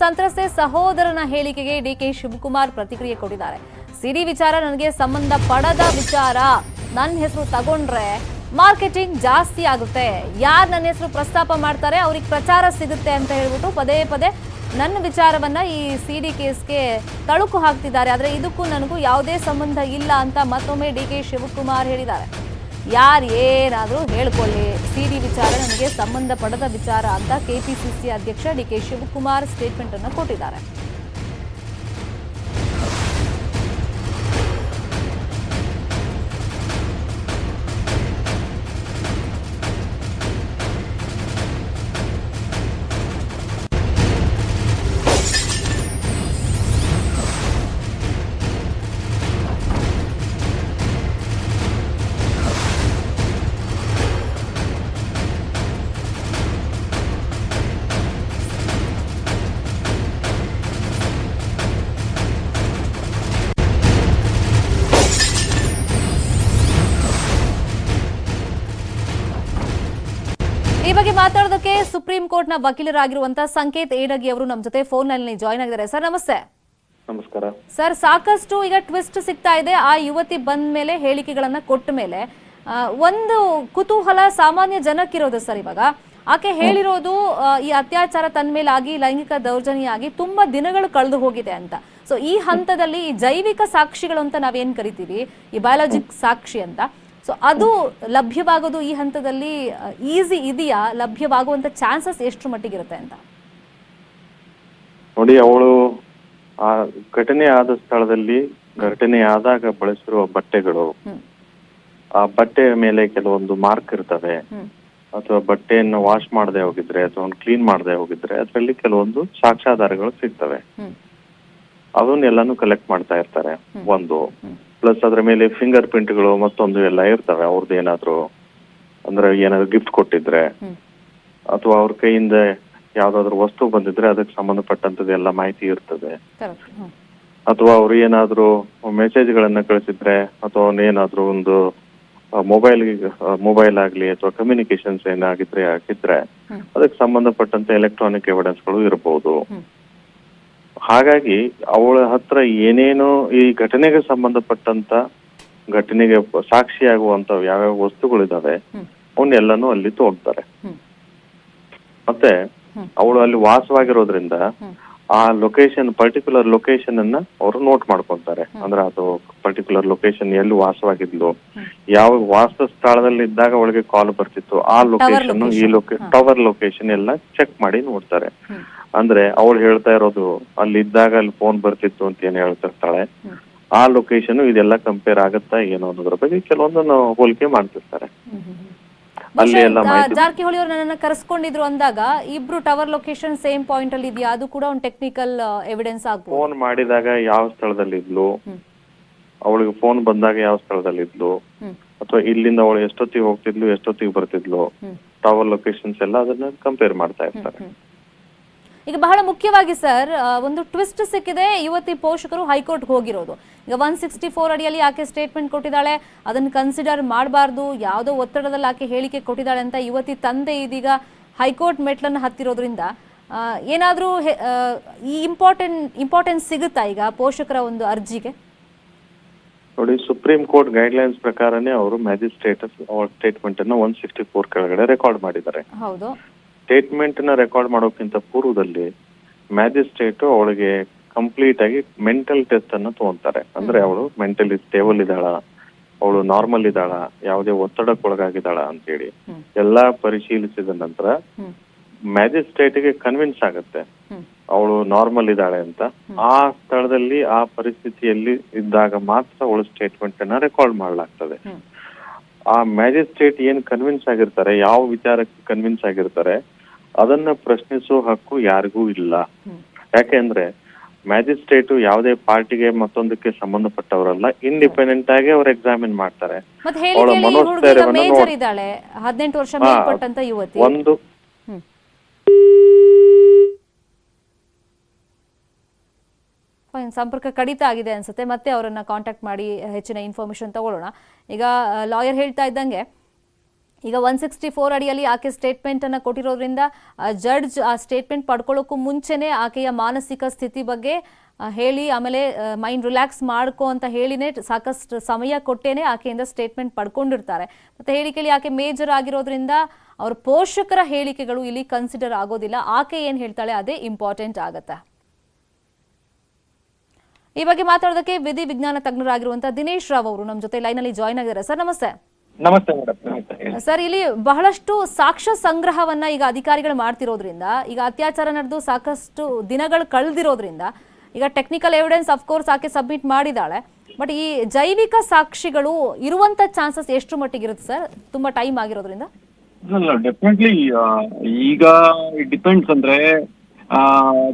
ಸಂತ್ರಸ್ತೆ ಸಹೋದರನ ಹೇಳಿಕೆಗೆ ಡಿಕೆ ಶಿವಕುಮಾರ್ ಪ್ರತಿಕ್ರಿಯೆ ಕೊಟ್ಟಿದ್ದಾರೆ. ಸಿಡಿ ವಿಚಾರ ನನಗೆ ಸಂಬಂಧ ಪಡದ ವಿಚಾರ. ನನ್ನ ಹೆಸರು ತಗೊಂಡ್ರೆ ಮಾರ್ಕೆಟಿಂಗ್ ಜಾಸ್ತಿ ಆಗುತ್ತೆ. ಯಾರು ನನ್ನ ಹೆಸರು ಪ್ರಸ್ತಾಪ ಮಾಡ್ತಾರೆ ಅವ್ರಿಗೆ ಪ್ರಚಾರ ಸಿಗುತ್ತೆ ಅಂತ ಹೇಳ್ಬಿಟ್ಟು ಪದೇ ಪದೇ ನನ್ನ ವಿಚಾರವನ್ನ ಈ ಸಿಡಿ ಕೇಸ್ಗೆ ತಳುಕು ಹಾಕ್ತಿದ್ದಾರೆ. ಆದರೆ ಇದಕ್ಕೂ ನನಗೂ ಯಾವುದೇ ಸಂಬಂಧ ಇಲ್ಲ ಅಂತ ಮತ್ತೊಮ್ಮೆ ಡಿಕೆ ಶಿವಕುಮಾರ್ ಹೇಳಿದ್ದಾರೆ. ಯಾರು ಏನಾದರೂ ಹೇಳ್ಕೊಳ್ಳಿ, ಸಿಡಿ ವಿಚಾರ ನನಗೆ ಸಂಬಂಧಪಡದ ವಿಚಾರ ಅಂತ ಕೆಪಿಸಿಸಿ ಅಧ್ಯಕ್ಷ ಡಿಕೆ ಶಿವಕುಮಾರ್ ಸ್ಟೇಟ್ಮೆಂಟ್ ಅನ್ನು ಕೊಟ್ಟಿದ್ದಾರೆ. ಈ ಬಗ್ಗೆ ಮಾತಾಡೋದಕ್ಕೆ ಸುಪ್ರೀಂ ಕೋರ್ಟ್ನ ವಕೀಲರಾಗಿರುವಂತಹ ಸಂಕೇತ್ ಏಡಗಿ ಅವರು ನಮ್ಮ ಜೊತೆ ಫೋನ್ ನಲ್ಲಿ ಜಾಯ್ನ್ ಆಗಿದ್ದಾರೆ. ಸರ್ ನಮಸ್ತೆ. ನಮಸ್ಕಾರ ಸರ್, ಸಾಕಷ್ಟು ಈಗ ಟ್ವಿಸ್ಟ್ ಸಿಗ್ತಾ ಇದೆ. ಆ ಯುವತಿ ಬಂದ ಮೇಲೆ ಹೇಳಿಕೆಗಳನ್ನ ಕೊಟ್ಟ ಮೇಲೆ ಒಂದು ಕುತೂಹಲ ಸಾಮಾನ್ಯ ಜನಕ್ಕಿರೋದು ಸರ್. ಇವಾಗ ಆಕೆ ಹೇಳಿರೋದು ಈ ಅತ್ಯಾಚಾರ ತನ್ನ ಮೇಲೆ ಆಗಿ ಲೈಂಗಿಕ ದೌರ್ಜನ್ಯ ಆಗಿ ತುಂಬಾ ದಿನಗಳು ಕಳೆದು ಹೋಗಿದೆ ಅಂತ. ಸೊ ಈ ಹಂತದಲ್ಲಿ ಈ ಜೈವಿಕ ಸಾಕ್ಷಿಗಳು ಅಂತ ನಾವೇನ್ ಕರಿತೀವಿ, ಈ ಬಯಾಲಜಿಕ್ ಸಾಕ್ಷಿ ಅಂತ, ಸೊ ಅದು ಲಭ್ಯವಾಗೋದು ಈ ಹಂತದಲ್ಲಿ ಈಸಿ ಇದೆಯಾ? ಲಭ್ಯವಾಗುವಂತ ಚಾನ್ಸಸ್ ಎಷ್ಟು ಮಟ್ಟಿಗಿರುತ್ತೆ ಅಂತ ನೋಡಿ. ಅವಳು ಆ ಘಟನೆ ಆದ ಸ್ಥಳದಲ್ಲಿ ಘಟನೆ ಆದಾಗ ಬಳಸಿರುವ ಬಟ್ಟೆಗಳು, ಆ ಬಟ್ಟೆಯ ಮೇಲೆ ಕೆಲವೊಂದು ಮಾರ್ಕ್ ಇರ್ತವೆ, ಅಥವಾ ಬಟ್ಟೆಯನ್ನು ವಾಶ್ ಮಾಡದೆ ಹೋಗಿದ್ರೆ ಅಥವಾ ಕ್ಲೀನ್ ಮಾಡದೆ ಹೋಗಿದ್ರೆ ಅದರಲ್ಲಿ ಕೆಲವೊಂದು ಸಾಕ್ಷ್ಯಾಧಾರಗಳು ಸಿಗ್ತವೆ. ಅದನ್ನೆಲ್ಲಾನು ಕಲೆಕ್ಟ್ ಮಾಡ್ತಾ ಇರ್ತಾರೆ. ಒಂದು ಪ್ಲಸ್ ಅದ್ರ ಮೇಲೆ ಫಿಂಗರ್ ಪ್ರಿಂಟ್ಗಳು ಮತ್ತೊಂದು ಎಲ್ಲ ಇರ್ತವೆ. ಅವ್ರದ್ದು ಏನಾದ್ರು ಅಂದ್ರೆ ಏನಾದ್ರು ಗಿಫ್ಟ್ ಕೊಟ್ಟಿದ್ರೆ ಅಥವಾ ಅವ್ರ ಕೈಯಿಂದ ಯಾವ್ದಾದ್ರು ವಸ್ತು ಬಂದಿದ್ರೆ ಅದಕ್ಕೆ ಸಂಬಂಧಪಟ್ಟಂತದ್ದು ಎಲ್ಲ ಮಾಹಿತಿ ಇರ್ತದೆ. ಅಥವಾ ಅವ್ರು ಏನಾದ್ರು ಮೆಸೇಜ್ ಗಳನ್ನ ಕಳಿಸಿದ್ರೆ ಅಥವಾ ಏನಾದ್ರು ಒಂದು ಮೊಬೈಲ್ ಆಗ್ಲಿ ಅಥವಾ ಕಮ್ಯುನಿಕೇಶನ್ಸ್ ಏನಾಗಿದ್ರೆ ಹಾಕಿದ್ರೆ ಅದಕ್ಕೆ ಸಂಬಂಧಪಟ್ಟಂತ ಎಲೆಕ್ಟ್ರಾನಿಕ್ ಎವಿಡೆನ್ಸ್ ಗಳು ಇರಬಹುದು. ಹಾಗಾಗಿ ಅವಳ ಹತ್ರ ಏನೇನೋ ಈ ಘಟನೆಗೆ ಸಂಬಂಧಪಟ್ಟಂತ ಘಟನೆಗೆ ಸಾಕ್ಷಿಯಾಗುವಂತ ಯಾವ್ಯಾವ ವಸ್ತುಗಳಿದಾವೆ ಅವನ್ನೆಲ್ಲಾನು ಅಲ್ಲಿ ತೋಡ್ತಾರೆ. ಮತ್ತೆ ಅವಳು ಅಲ್ಲಿ ವಾಸವಾಗಿರೋದ್ರಿಂದ ಆ ಲೊಕೇಶನ್ ಪರ್ಟಿಕ್ಯುಲರ್ ಲೊಕೇಶನ್ ಅನ್ನ ಅವರು ನೋಟ್ ಮಾಡ್ಕೊಂತಾರೆ. ಅಂದ್ರೆ ಅದು ಪರ್ಟಿಕ್ಯುಲರ್ ಲೊಕೇಶನ್ ಎಲ್ಲಿ ವಾಸವಾಗಿದ್ಲು, ಯಾವ ವಾಸ ಸ್ಥಳದಲ್ಲಿ ಇದ್ದಾಗ ಅವಳಿಗೆ ಕಾಲ್ ಬರ್ತಿತ್ತು, ಆ ಲೊಕೇಶನ್ ಈ ಟವರ್ ಲೊಕೇಶನ್ ಎಲ್ಲ ಚೆಕ್ ಮಾಡಿ ನೋಡ್ತಾರೆ. ಅಂದ್ರೆ ಅವಳು ಹೇಳ್ತಾ ಇರೋದು ಅಲ್ಲಿ ಇದ್ದಾಗ ಅಲ್ಲಿ ಫೋನ್ ಬರ್ತಿತ್ತು ಅಂತ ಏನ್ ಹೇಳ್ತಿರ್ತಾಳೆ, ಆ ಲೊಕೇಶನ್ ಇದೆಲ್ಲ ಕಂಪೇರ್ ಆಗತ್ತಾ ಏನೋ ಅನ್ನೋದ್ರ ಬಗ್ಗೆ ಕೆಲವೊಂದು ಹೋಲಿಕೆ ಮಾಡ್ತಿರ್ತಾರೆ. ಅಲ್ಲಿ ಎಲ್ಲ ಜಾರಕಿಹೊಳಿ ಅವರು ನನ್ನನ್ನ ಕರೆಸ್ಕೊಂಡಿದ್ರು ಅಂದಾಗ ಇಬ್ರು ಟವರ್ ಲೊಕೇಶನ್ ಸೇಮ್ ಪಾಯಿಂಟ್ ಅಲ್ಲಿ ಇದೆಯಾ, ಅದು ಕೂಡ ಒಂದು ಟೆಕ್ನಿಕಲ್ ಎವಿಡೆನ್ಸ್ ಆಗ್ಬೋದು. ಫೋನ್ ಮಾಡಿದಾಗ ಯಾವ ಸ್ಥಳದಲ್ಲಿ ಇದ್ಲು, ಅವಳಿಗೆ ಫೋನ್ ಬಂದಾಗ ಯಾವ ಸ್ಥಳದಲ್ಲಿ ಇದ್ಲು, ಅಥವಾ ಇಲ್ಲಿಂದ ಅವಳು ಎಷ್ಟೊತ್ತಿಗೆ ಹೋಗ್ತಿದ್ಲು ಎಷ್ಟೊತ್ತಿಗೆ ಬರ್ತಿದ್ಲು, ಟವರ್ ಲೊಕೇಶನ್ಸ್ ಎಲ್ಲ ಅದನ್ನ ಕಂಪೇರ್ ಮಾಡ್ತಾ ಇರ್ತಾರೆ. ಈಗ ಬಹಳ ಮುಖ್ಯವಾಗಿ ಸರ್, ಒಂದು ಟ್ವಿಸ್ಟ್ ಸಿಕ್ಕಿದೆ. ಯುವತಿ ಪೋಷಕರು ಹೈಕೋರ್ಟ್ ಹೋಗಿರೋದು. ಈಗ 164 ಅಡಿಯಲ್ಲಿ ಆಕೆ ಸ್ಟೇಟ್ಮೆಂಟ್ ಕೊಟ್ಟಿದ್ದಾಳೆ, ಅದನ್ನು ಕನ್ಸಿಡರ್ ಮಾಡಬಾರ್ದು, ಯಾವುದೋ ಒತ್ತಡದಲ್ಲಿ ಆಕೆ ಹೇಳಿಕೆ ಕೊಟ್ಟಿದ್ದಾಳೆ ಅಂತ ಯುವತಿ ತಂದೆ ಇದೀಗ ಹೈಕೋರ್ಟ್ ಮೆಟ್ಲನ್ನು ಹತ್ತಿರೋದ್ರಿಂದ ಏನಾದರೂ ಈ ಇಂಪಾರ್ಟೆನ್ಸ್ ಸಿಗುತ್ತಾ ಈಗ ಪೋಷಕರ ಒಂದು ಅರ್ಜಿಗೆ? ನೋಡಿ, ಸುಪ್ರೀಂ ಕೋರ್ಟ್ ಗೈಡ್ಲೈನ್ಸ್ ಪ್ರಕಾರನೇ ಅವರು ಮ್ಯಾಜಿಸ್ಟ್ರೇಟ್ ಅವರ ಸ್ಟೇಟ್ಮೆಂಟ್ ಅನ್ನು 164 ಕೆಳಗಡೆ ರೆಕಾರ್ಡ್ ಮಾಡಿದ್ದಾರೆ. ಹೌದು. ಸ್ಟೇಟ್ಮೆಂಟ್ ನ ರೆಕಾರ್ಡ್ ಮಾಡೋಕ್ಕಿಂತ ಪೂರ್ವದಲ್ಲಿ ಮ್ಯಾಜಿಸ್ಟ್ರೇಟ್ ಅವಳಿಗೆ ಕಂಪ್ಲೀಟ್ ಆಗಿ ಮೆಂಟಲ್ ಟೆಸ್ಟ್ ಅನ್ನ ತಗೊಂತಾರೆ. ಅಂದ್ರೆ ಅವಳು ಮೆಂಟಲಿ ಸ್ಟೇಬಲ್ ಇದ್ದಾಳ, ಅವಳು ನಾರ್ಮಲ್ ಇದ್ದಾಳ, ಯಾವುದೇ ಒತ್ತಡಕ್ಕೊಳಗಾಗಿದ್ದಾಳ ಅಂತೇಳಿ ಎಲ್ಲಾ ಪರಿಶೀಲಿಸಿದ ನಂತರ ಮ್ಯಾಜಿಸ್ಟ್ರೇಟ್ ಗೆ ಕನ್ವಿನ್ಸ್ ಆಗುತ್ತೆ ಅವಳು ನಾರ್ಮಲ್ ಇದ್ದಾಳೆ ಅಂತ. ಆ ಸ್ಥಳದಲ್ಲಿ ಆ ಪರಿಸ್ಥಿತಿಯಲ್ಲಿ ಇದ್ದಾಗ ಮಾತ್ರ ಅವಳು ಸ್ಟೇಟ್ಮೆಂಟ್ ಅನ್ನ ರೆಕಾರ್ಡ್ ಮಾಡಲಾಗ್ತದೆ. ಆ ಮ್ಯಾಜಿಸ್ಟ್ರೇಟ್ ಏನ್ ಕನ್ವಿನ್ಸ್ ಆಗಿರ್ತಾರೆ, ಯಾವ ವಿಚಾರಕ್ಕೆ ಕನ್ವಿನ್ಸ್ ಆಗಿರ್ತಾರೆ ಅದನ್ನ ಪ್ರಶ್ನಿಸೋ ಹಕ್ಕು ಯಾರಿಗೂ ಇಲ್ಲ. ಯಾಕೆಂದ್ರೆ ಮ್ಯಾಜಿಸ್ಟ್ರೇಟ್ ಯಾವುದೇ ಪಾರ್ಟಿಗೆ ಮತ್ತೊಂದಕ್ಕೆ ಸಂಬಂಧಪಟ್ಟವರಲ್ಲ, ಇಂಡಿಪೆಂಡೆಂಟ್ ಆಗಿ ಅವ್ರು ಎಕ್ಸಾಮಿನ್ ಮಾಡ್ತಾರೆ. ಅವಳ ಮನೋಸ್ಥೈರ್ಯವನ್ನ ಒಂದು ಸಂಪರ್ಕ ಕಡಿತ ಆಗಿದೆ ಅನ್ಸುತ್ತೆ. ಮತ್ತೆ ಅವರನ್ನ ಕಾಂಟ್ಯಾಕ್ಟ್ ಮಾಡಿ ಹೆಚ್ಚಿನ ಇನ್ಫಾರ್ಮೇಶನ್ ತಗೊಳ್ಳೋಣ. ಈಗ ಲಾಯರ್ ಹೇಳ್ತಾ ಇದ್ದಂಗೆ ಈಗ 164 ಅಡಿಯಲ್ಲಿ ಆಕೆ ಸ್ಟೇಟ್ಮೆಂಟ್ ಅನ್ನ ಕೊಟ್ಟಿರೋದ್ರಿಂದ ಜಡ್ಜ್ ಆ ಸ್ಟೇಟ್ಮೆಂಟ್ ಪಡ್ಕೊಳ್ಳೋಕ್ಕೂ ಮುಂಚೆನೆ ಆಕೆಯ ಮಾನಸಿಕ ಸ್ಥಿತಿ ಬಗ್ಗೆ ಹೇಳಿ ಆಮೇಲೆ ಮೈಂಡ್ ರಿಲ್ಯಾಕ್ಸ್ ಮಾಡ್ಕೋ ಅಂತ ಹೇಳಿನೇ ಸಾಕಷ್ಟು ಸಮಯ ಕೊಟ್ಟೇನೆ ಆಕೆಯಿಂದ ಸ್ಟೇಟ್ಮೆಂಟ್ ಪಡ್ಕೊಂಡಿರ್ತಾರೆ. ಮತ್ತೆ ಹೇಳಿಕೆಯಲ್ಲಿ ಆಕೆ ಮೇಜರ್ ಆಗಿರೋದ್ರಿಂದ ಅವ್ರ ಪೋಷಕರ ಹೇಳಿಕೆಗಳು ಇಲ್ಲಿ ಕನ್ಸಿಡರ್ ಆಗೋದಿಲ್ಲ. ಆಕೆ ಏನ್ ಹೇಳ್ತಾಳೆ ಅದೇ ಇಂಪಾರ್ಟೆಂಟ್ ಆಗತ್ತೆ. ಈ ಬಗ್ಗೆ ಮಾತಾಡೋದಕ್ಕೆ ವಿಧಿ ವಿಜ್ಞಾನ ತಜ್ಞರಾಗಿರುವಂತಹ ದಿನೇಶ್ ರಾವ್ ಅವರು ನಮ್ಮ ಜೊತೆ ಲೈನ್ ಅಲ್ಲಿ ಜಾಯ್ನ್ ಆಗಿದ್ದಾರೆ. ಸರ್ ನಮಸ್ತೆ. ನಮಸ್ತೆ ಮೇಡಮ್. ಸರ್, ಇಲ್ಲಿ ಬಹಳಷ್ಟು ಸಾಕ್ಷ್ಯ ಸಂಗ್ರಹವನ್ನ ಈಗ ಅಧಿಕಾರಿಗಳು ಮಾಡ್ತಿರೋದ್ರಿಂದ, ಈಗ ಅತ್ಯಾಚಾರ ನಡೆದು ಸಾಕಷ್ಟು ದಿನಗಳು ಕಳೆದಿರೋದ್ರಿಂದ ಈಗ ಟೆಕ್ನಿಕಲ್ ಎವಿಡೆನ್ಸ್ ಅಫ್ಕೋರ್ಸ್ ಆಕೆ ಸಬ್ಮಿಟ್ ಮಾಡಿದಾಳೆ. ಬಟ್ ಈ ಜೈವಿಕ ಸಾಕ್ಷಿಗಳು ಇರುವಂತ ಚಾನ್ಸಸ್ ಎಷ್ಟು ಮಟ್ಟಿಗೆ ಇರುತ್ತೆ ಸರ್, ತುಂಬಾ ಟೈಮ್ ಆಗಿರೋದ್ರಿಂದ? ಡೆಫಿನೆಟ್ಲಿ ಈಗ ಇಟ್ ಡಿಪೆಂಡ್ಸ್. ಅಂದ್ರೆ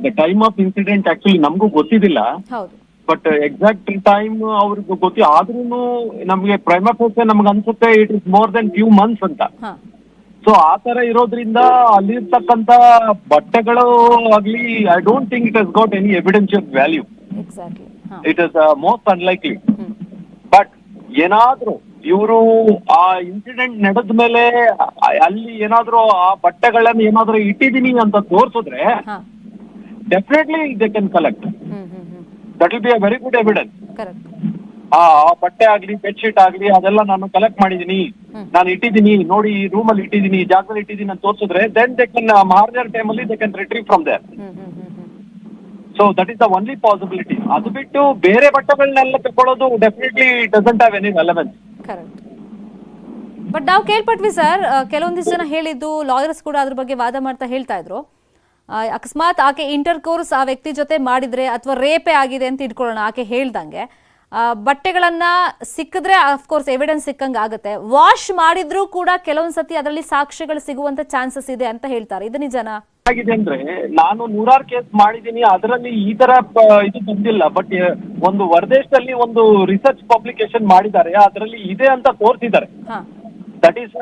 the time of incident actually ನಮಗೂ ಗೊತ್ತಿದ್ದಿಲ್ಲ. ಹೌದು. ಬಟ್ ಎಕ್ಸಾಕ್ಟ್ ಟೈಮ್ ಅವ್ರಿಗೆ ಗೊತ್ತಿ ಆದ್ರೂ ನಮ್ಗೆ ಪ್ರೈಮಾ ಫೇಸ್ ನಮ್ಗೆ ಅನ್ಸುತ್ತೆ it is more than few months ಅಂತ. ಸೊ ಆ ತರ ಇರೋದ್ರಿಂದ ಅಲ್ಲಿರ್ತಕ್ಕಂತ ಬಟ್ಟೆಗಳು ಆಗ್ಲಿ, I don't think it has got any evidential value. It is most unlikely. But ಏನಾದ್ರೂ ಇವರು ಆ ಇನ್ಸಿಡೆಂಟ್ ನಡೆದ ಮೇಲೆ ಅಲ್ಲಿ ಏನಾದ್ರೂ ಆ ಬಟ್ಟೆಗಳನ್ನ ಏನಾದ್ರೂ ಇಟ್ಟಿದೀನಿ ಅಂತ ತೋರ್ಸಿದ್ರೆ definitely they can collect. That will be a very good evidence. ಆ ಬಟ್ಟೆ ಆಗ್ಲಿ, ಬೆಡ್ಶೀಟ್ ಆಗ್ಲಿ, ಅದೆಲ್ಲ ನಾನು ಕಲೆಕ್ಟ್ ಮಾಡಿದೀನಿ, ನಾನು ಇಟ್ಟಿದ್ದೀನಿ ನೋಡಿ, ಈ ರೂಮ್ ಅಲ್ಲಿ ಇಟ್ಟಿದ್ದೀನಿ, ಈ ಜಾಗದಲ್ಲಿ ಇಟ್ಟಿದ್ದೀನಿ ಅಂತ ತೋರಿಸಿದ್ರೆ ದೆನ್ ದೇ ಕ್ಯಾನ್ ಮಾರ್ನರ್ ಟೈಮ್ ಅಲ್ಲಿ they can retrieve from there. So that is the only possibility. ಅದು ಬಿಟ್ಟು ಬೇರೆ ಬಟ್ಟೆಗಳನ್ನೆಲ್ಲ ತಗೊಳ್ಳೋದು definitely doesn't have any relevance. But ನಾವು ಕೇಳ್ಪಟ್ವಿ ಸರ್, ಕೆಲವೊಂದಿಷ್ಟು ಜನ ಹೇಳಿದ್ದು, ಲಾಯರ್ಸ್ ಕೂಡ ಅದ್ರ ಬಗ್ಗೆ ವಾದ ಮಾಡ್ತಾ ಹೇಳ್ತಾ ಇದ್ರು, ಅಕಸ್ಮಾತ್ ಆಕೆ ಇಂಟರ್ ಕೋರ್ಸ್ ಆ ವ್ಯಕ್ತಿ ಜೊತೆ ಮಾಡಿದ್ರೆ ಅಥವಾ ರೇಪೇ ಆಗಿದೆ ಅಂತ ಇಟ್ಕೊಳ್ಳೋಣ, ಆಕೆ ಹೇಳ್ದಂಗೆ ಬಟ್ಟೆಗಳನ್ನ ಸಿಕ್ಕಿದ್ರೆ ಅಫ್ಕೋರ್ಸ್ ಎವಿಡೆನ್ಸ್ ಸಿಕ್ಕಂಗೆ ಆಗುತ್ತೆ. ವಾಶ್ ಮಾಡಿದ್ರೂ ಕೂಡ ಕೆಲವೊಂದ್ಸತಿ ಅದರಲ್ಲಿ ಸಾಕ್ಷ್ಯಗಳು ಸಿಗುವಂತ ಚಾನ್ಸಸ್ ಇದೆ ಅಂತ ಹೇಳ್ತಾರೆ. ಇದು ನಿಜನಾ? ಆಗಿದೆ ಅಂದ್ರೆ ನಾನು 100 ಕೇಸ್ ಮಾಡಿದೀನಿ, ಅದರಲ್ಲಿ ಈ ತರ ಇದು ಬಂದಿಲ್ಲ. ಬಟ್ ಒಂದು ಹೊರದೇಶದಲ್ಲಿ ಒಂದು ರಿಸರ್ಚ್ ಪಬ್ಲಿಕೇಶನ್ ಮಾಡಿದ್ದಾರೆ, ಅದರಲ್ಲಿ ಇದೆ ಅಂತ ತೋರಿಸಿದ್ದಾರೆ. That is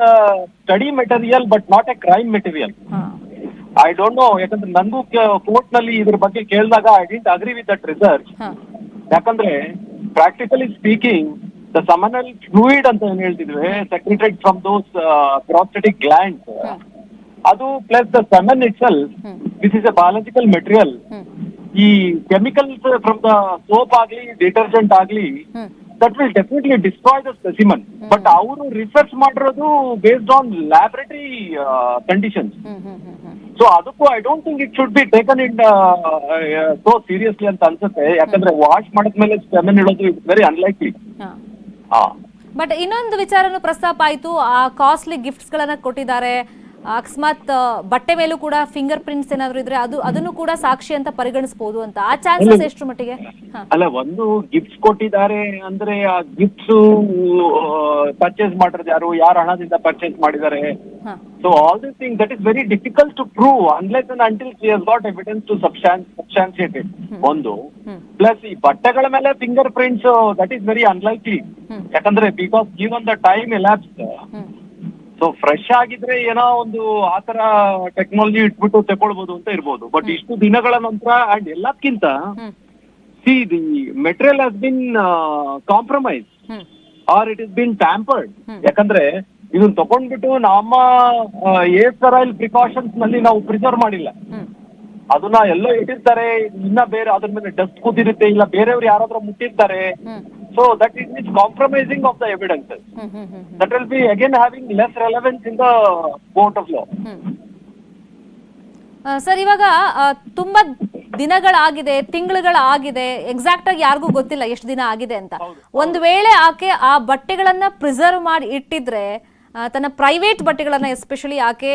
study material but not A crime material. I don't know, ಯಾಕಂದ್ರೆ ನನಗೂ ಕೋರ್ಟ್ ನಲ್ಲಿ ಇದ್ರ ಬಗ್ಗೆ ಕೇಳಿದಾಗ I didn't agree with that research. ಯಾಕಂದ್ರೆ ಪ್ರಾಕ್ಟಿಕಲಿ ಸ್ಪೀಕಿಂಗ್ ದ ಸಮನಲ್ ಫ್ಲೂಯಿಡ್ ಅಂತ ಏನ್ ಹೇಳ್ತಿದ್ವಿ, ಸೆಕ್ರೆಟೆಡ್ ಫ್ರಮ್ ದೋಸ್ ಪ್ರಾಸ್ಟೆಟಿಕ್ ಗ್ಲ್ಯಾಂಡ್ಸ್, ಅದು plus the ಸೆಮನ್ it self this is A biological material. ಈ ಕೆಮಿಕಲ್ಸ್ ಫ್ರಮ್ ದ ಸೋಪ್ ಆಗ್ಲಿ, ಡಿಟರ್ಜೆಂಟ್ ಆಗ್ಲಿ, that will definitely destroy the specimen. But ಅವರು research ಮಾಡಿರೋದು based on laboratory conditions. So ಅದಕ್ಕೂ I don't think it should be taken in so seriously ಅಂತ ಅನ್ಸುತ್ತೆ. ಯಾಕಂದ್ರೆ wash ಮಾಡಿದ್ಮೇಲೆ ಸ್ಟೆಮನ್ ಇಡೋದು ಇಟ್ಸ್ ವೆರಿ ಅನ್ಲೈಕ್ಲಿ. ಬಟ್ ಇನ್ನೊಂದು ವಿಚಾರನೂ ಪ್ರಸ್ತಾಪ ಆಯ್ತು, ಆ ಕಾಸ್ಟ್ಲಿ ಗಿಫ್ಟ್ಸ್ ಗಳನ್ನ ಕೊಟ್ಟಿದ್ದಾರೆ, ಅಕಸ್ಮಾತ್ ಬಟ್ಟೆ ಮೇಲೂ ಕೂಡ ಫಿಂಗರ್ ಪ್ರಿಂಟ್ಸ್ ಏನಾದ್ರು ಇದ್ರೆ ಅದನ್ನು ಕೂಡ ಸಾಕ್ಷಿ ಅಂತ ಪರಿಗಣಿಸಬಹುದು ಅಂತ. ಆ ಚಾನ್ಸಸ್ ಎಷ್ಟು ಮಟ್ಟಿಗೆ? ಅಲ್ಲ, ಒಂದು ಗಿಫ್ಟ್ಸ್ ಕೊಟ್ಟಿದ್ದಾರೆ ಅಂದ್ರೆ ಆ ಗಿಫ್ಟ್ಸ್ ಪರ್ಚೇಸ್ ಮಾಡಿರೋದು ಯಾರು ಹಣದಿಂದ ಪರ್ಚೇಸ್ ಮಾಡಿದ್ದಾರೆ. So all this thing that is very difficult to prove unless and until she has got evidence to substantiate it. ಒಂದು ಪ್ಲಸ್ ಈ ಬಟ್ಟೆಗಳ ಮೇಲೆ fingerprints that is very unlikely. ಯಾಕಂದ್ರೆ because given the time elapsed, so fresh ಆಗಿದ್ರೆ ಏನೋ ಒಂದು ಆತರ technology ಇಟ್ಬಿಟ್ಟು ತಗೊಳ್ಬಹುದು ಅಂತ ಇರ್ಬೋದು. ಬಟ್ ಇಷ್ಟು ದಿನಗಳ ನಂತರ ಅಂಡ್ ಎಲ್ಲಕ್ಕಿಂತ see the material has been compromise or it is been tampered. ಯಾಕಂದ್ರೆ ಇದನ್ನ ತಗೊಂಡ್ಬಿಟ್ಟು ನಮ್ಮ ಏರ್ ಪ್ರಿಕಾಷನ್ಸ್ ನಲ್ಲಿ ನಾವು ಪ್ರಿಸರ್ವ್ ಮಾಡಿಲ್ಲ, ಅದನ್ನ ಎಲ್ಲೋ ಇಟ್ಟಿರ್ತಾರೆ, ಇನ್ನ ಬೇರೆ ಅದ್ರ ಮೇಲೆ ಡಸ್ಟ್ ಕೂತಿರುತ್ತೆ, ಇಲ್ಲ ಬೇರೆಯವ್ರು ಯಾರಾದ್ರೂ ಮುಟ್ಟಿರ್ತಾರೆ. So that is compromising of the evidences. That will be again having less relevance in the court of law. Sir, ಇವಾಗ ತುಂಬಾ ದಿನಗಳಾಗಿದೆ, ತಿಂಗಳುಗಳಾಗಿದೆ, ಎಕ್ಸಾಕ್ಟ್ ಆಗಿ ಯಾರಿಗೂ ಗೊತ್ತಿಲ್ಲ ಎಷ್ಟು ದಿನ ಆಗಿದೆ ಅಂತ. ಒಂದು ವೇಳೆ ಆಕೆ ಆ ಬಟ್ಟೆಗಳನ್ನ ಪ್ರಿಸರ್ವ್ ಮಾಡಿ ಇಟ್ಟಿದ್ರೆ, ತನ್ನ ಪ್ರೈವೇಟ್ ಬಟ್ಟೆಗಳನ್ನ ಎಸ್ಪೆಷಲಿ ಆಕೆ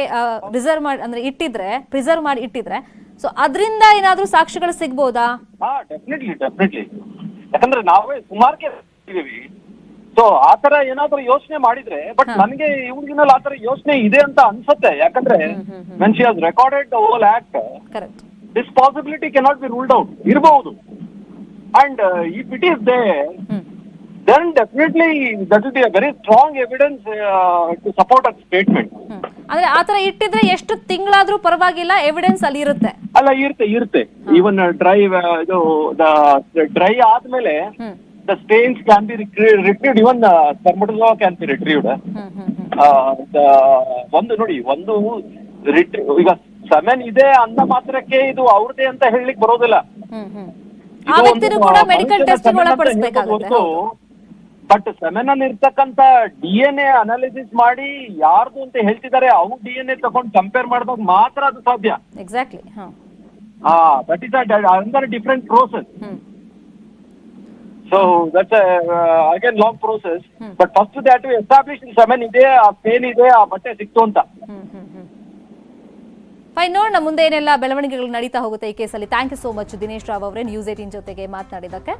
ರಿಸರ್ವ್ ಮಾಡಿ ಅಂದ್ರೆ ಪ್ರಿಸರ್ವ್ ಮಾಡಿ ಇಟ್ಟಿದ್ರೆ, ಸೊ ಅದರಿಂದ ಏನಾದ್ರೂ ಸಾಕ್ಷ್ಯಗಳು ಸಿಗ್ಬೋದಾ? ಡೆಫಿನೆಟ್ಲಿ. ಯಾಕಂದ್ರೆ ನಾವೇ ಸುಮಾರು ಕೇಳಿದೀವಿ. ಸೊ ಆತರ ಏನಾದ್ರೂ ಯೋಚನೆ ಮಾಡಿದ್ರೆ, ಬಟ್ ನನಗೆ ಇವ್ರಿಗಿನಲ್ಲಿ ಆತರ ಯೋಚನೆ ಇದೆ ಅಂತ ಅನ್ಸುತ್ತೆ. ಯಾಕಂದ್ರೆ when she has recorded the whole act, this possibility cannot be ruled out. ಇರಬಹುದು. And if it is there, then definitely that will be a very strong evidence to support a statement. ಅಂದ್ರೆ ಆತರ ಇಟ್ಟಿದ್ರೆ ಎಷ್ಟು ತಿಂಗಳಾದ್ರೂ ಪರವಾಗಿಲ್ಲ, evidence ಅಲ್ಲಿ ಇರುತ್ತೆ. ಅಲ್ಲ, ಇರುತ್ತೆ. Even dry ಆದ್ಮೇಲೆ the stains can be retrieved, even spermatozoa can be retrieved. ಒಂದು ನೋಡಿ, ಒಂದು ಈಗ ಸೆಮೆನ್ ಇದೆ ಅಂದ ಮಾತ್ರಕ್ಕೆ ಇದು ಅವ್ರದೇ ಅಂತ ಹೇಳಲಿಕ್ಕೆ ಬರೋದಿಲ್ಲ. ಆ ವ್ಯಕ್ತಿನೂ ಕೂಡ ಮೆಡಿಕಲ್ ಟೆಸ್ಟ್ ಒಳಪಡಿಸಬೇಕಾಗುತ್ತೆ. ಬಟ್ ಸೆಮೆನ್ ಅಲ್ಲಿ ಇರ್ತಕ್ಕಂತ DNA ಅನಾಲಿಸಿಸ್ ಮಾಡಿ ಯಾರ್ದು ಅಂತ ಹೇಳ್ತಿದ್ದಾರೆ, ಅವ್ರು DNA ತಗೊಂಡು ಕಂಪೇರ್ ಮಾಡಿದಾಗ ಮಾತ್ರ ಅದು ಸಾಧ್ಯ. Exactly. That is under different process. So that's again long process. But first that to establish semen ಇದೆ, ಆ ಪೇನ್ ಇದೆ, ಆ ಬಟ್ಟೆ ಸಿಕ್ತು ಅಂತ. ಫೈನ್, ನೋಡೋಣ ಮುಂದೆ ಏನೆಲ್ಲ ಬೆಳವಣಿಗೆಗಳು ನಡೀತಾ ಹೋಗುತ್ತೆ ಈ ಕೇಸಲ್ಲಿ. Thank you so much Dinesh Rao ಅವರೇ, ನ್ಯೂಸ್ 18 ಜೊತೆಗೆ ಮಾತನಾಡಿದ್ದಕ್ಕೆ.